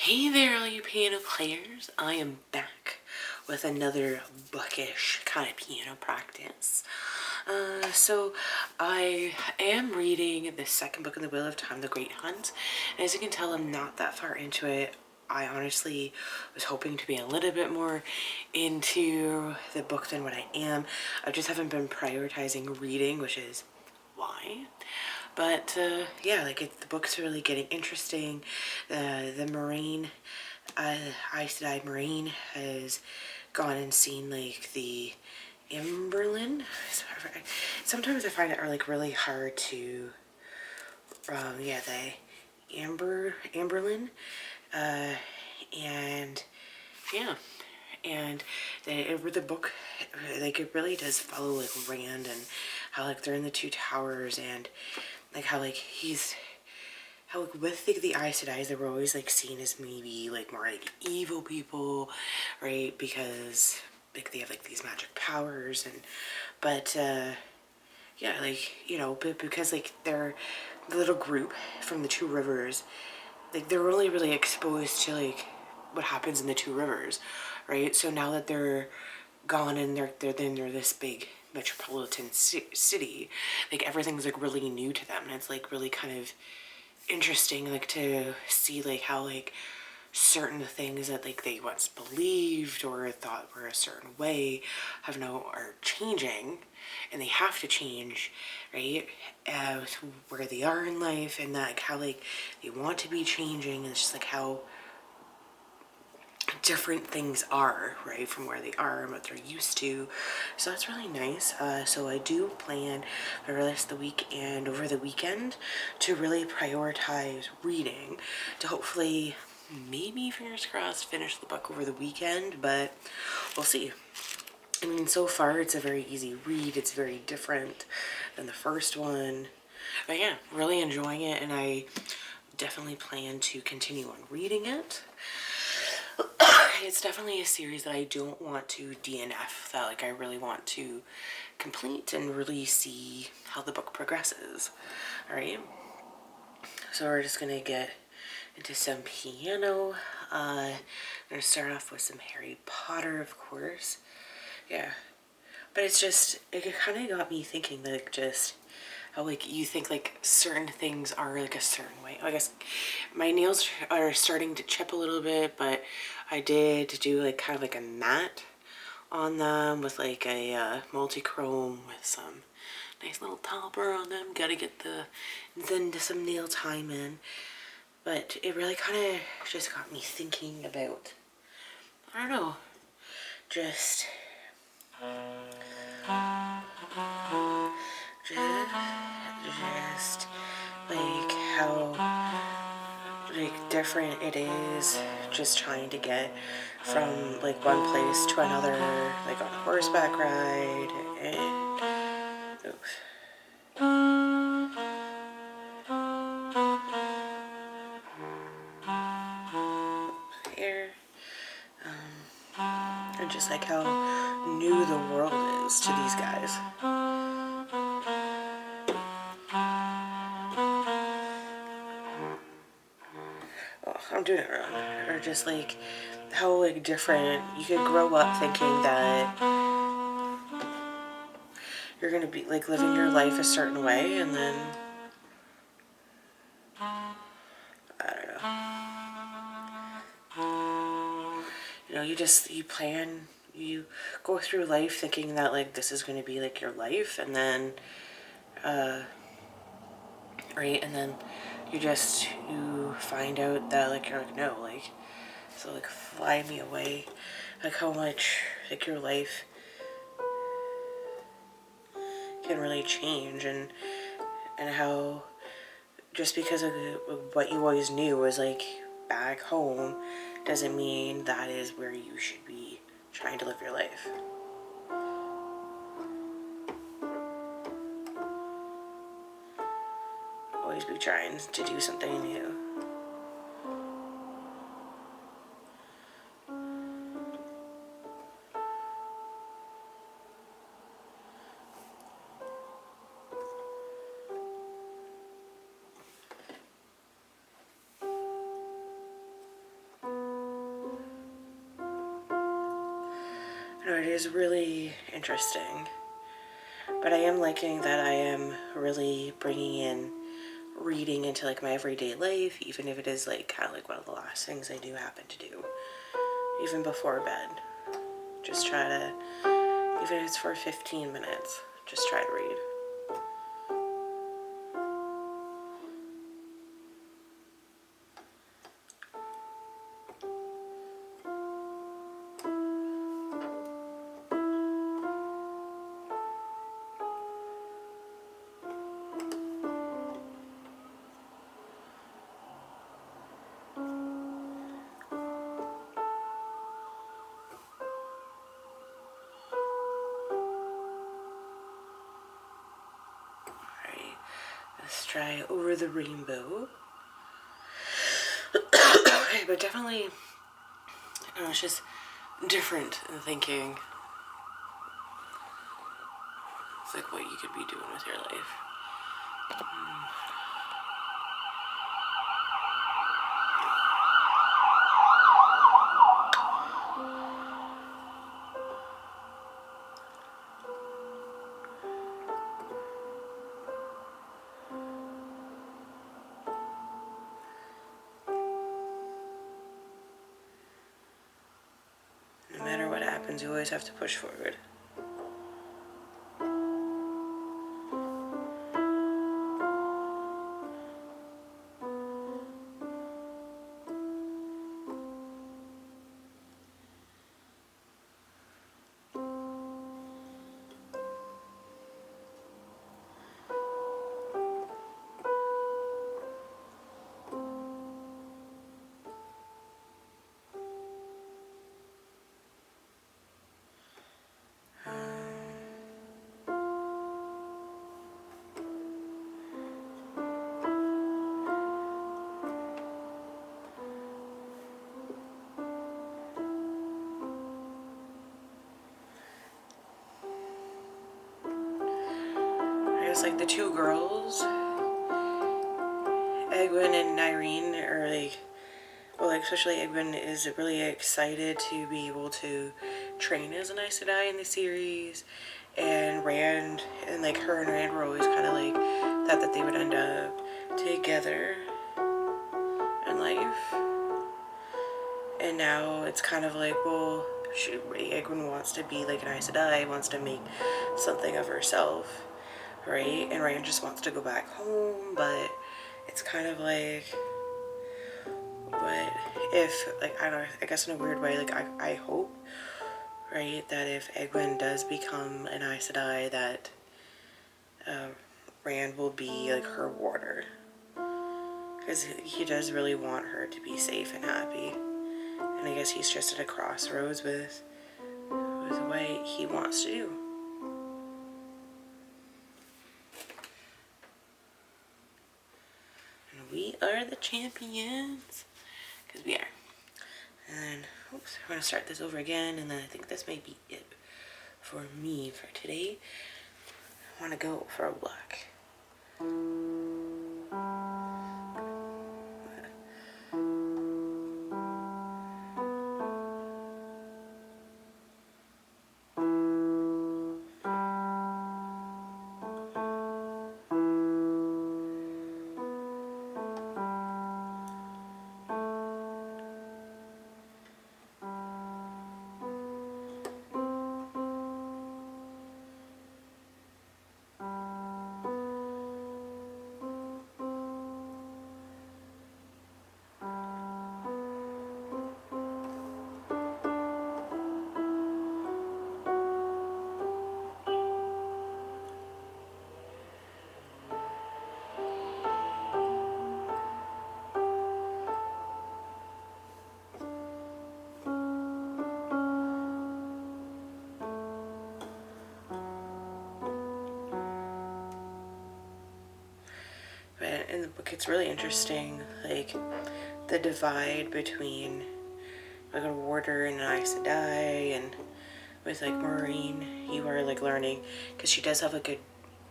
Hey there, all you piano players. I am back with another bookish kind of piano practice. So I am reading the second book in the Wheel of Time, The Great Hunt. And as you can tell, I'm not that far into it. I honestly was hoping to be a little bit more into the book than what I am. I just haven't been prioritizing reading, which is why. But yeah, the book's really getting interesting. The Marine, Aes Sedai Marine has gone and seen like the Amberlin. Sometimes I find it are like really hard to, yeah, the Amberlin, and yeah. And the book, like, it really does follow like Rand and how like they're in the two towers, and like how like how like with the Aes Sedai they were always like seen as maybe like more like evil people, right? Because like they have like these magic powers, and but yeah, like, you know, but because like they're the little group from the two rivers, like they're only really exposed to like what happens in the two rivers, right? So now that they're gone and they're this big metropolitan city, like everything's like really new to them, and it's like really kind of interesting like to see like how like certain things that like they once believed or thought were a certain way have now are changing, and they have to change, right? Where they are in life, and that like how like they want to be changing, and it's just like how different things are, right, from where they are and what they're used to. So that's really nice. So I do plan for the rest of the week and over the weekend to really prioritize reading to hopefully, maybe fingers crossed, finish the book over the weekend, but we'll see. I mean, so far it's a very easy read. It's very different than the first one, but yeah, really enjoying it, and I definitely plan to continue on reading it. It's definitely a series that I don't want to DNF, that like I really want to complete and really see how the book progresses. Alright, so we're just gonna get into some piano. I'm gonna start off with some Harry Potter, of course. Yeah, but it's just, it kind of got me thinking like just how like you think like certain things are like a certain way. I guess my nails are starting to chip a little bit, but I did do like kind of like a matte on them with like a multi-chrome with some nice little topper on them. Gotta get some nail time in. But it really kind of just got me thinking about, I don't know, just like how like different it is just trying to get from like one place to another, like on a horseback ride, and oops. Here, and just like how new the world is to these guys. Oh, I'm doing it wrong. Or just like how like different you could grow up thinking that you're gonna be like living your life a certain way, and then I don't know. You know, you plan, you go through life thinking that like this is gonna be like your life, and then right, and then you find out that like you're like, no, like, so like fly me away, like how much like your life can really change, and how just because of what you always knew was like back home doesn't mean that is where you should be trying to live your life. Always be trying to do something new. it is really interesting. But I am liking that I am really bringing in reading into like my everyday life, even if it is like kind of like one of the last things I do happen to do, even before bed. Just try to, even if it's for 15 minutes, just try to read. Let's try Over the Rainbow. But definitely, I don't know, it's just different in thinking. It's like what you could be doing with your life. No matter what happens, you always have to push forward. It's like the two girls, Egwene and Irene, are like, well, like especially Egwene is really excited to be able to train as an Aes Sedai in the series, and Rand, and like her and Rand were always kind of like thought that they would end up together in life, and now it's kind of like, well, Egwene wants to be like an Aes Sedai, wants to make something of herself, right? And Rand just wants to go back home, but it's kind of like, but if, like, I don't know, I guess in a weird way, like, I hope, right, that if Egwene does become an Aes Sedai, that Rand will be, like, her warder. Because he does really want her to be safe and happy. And I guess he's just at a crossroads with what he wants to do. We are the champions, because we are. And oops, I'm going to start this over again, and then I think this may be it for me for today. I want to go for a walk. But in the book, it's really interesting, like, the divide between, like, a warder and an Aes Sedai, and with, like, Maureen, you are, like, learning, because she does have a good,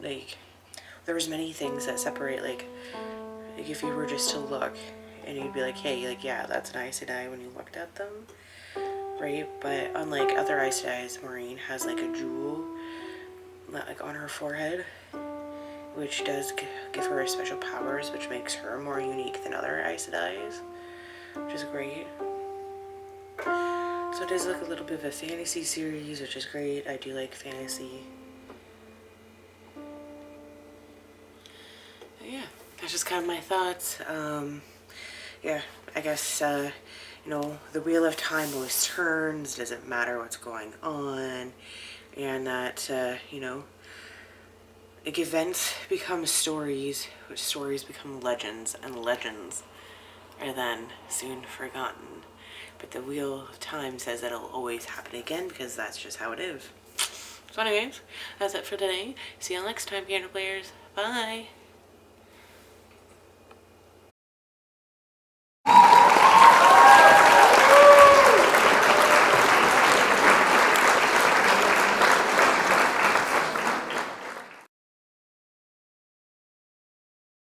like, there's many things that separate, like, if you were just to look, and you'd be like, hey, like, yeah, that's an Aes Sedai when you looked at them, right? But unlike other Aes Sedai's, Maureen has like a jewel like on her forehead, which does give her special powers, which makes her more unique than other Aes Sedai's, which is great. So it does look a little bit of a fantasy series, which is great. I do like fantasy. But yeah, that's just kind of my thoughts. Yeah, I guess, you know, the wheel of time always turns, doesn't matter what's going on, and that, you know, like events become stories, which stories become legends, and legends are then soon forgotten. But the wheel of time says that it'll always happen again because that's just how it is. So anyways, that's it for today. See you all next time, piano players. Bye!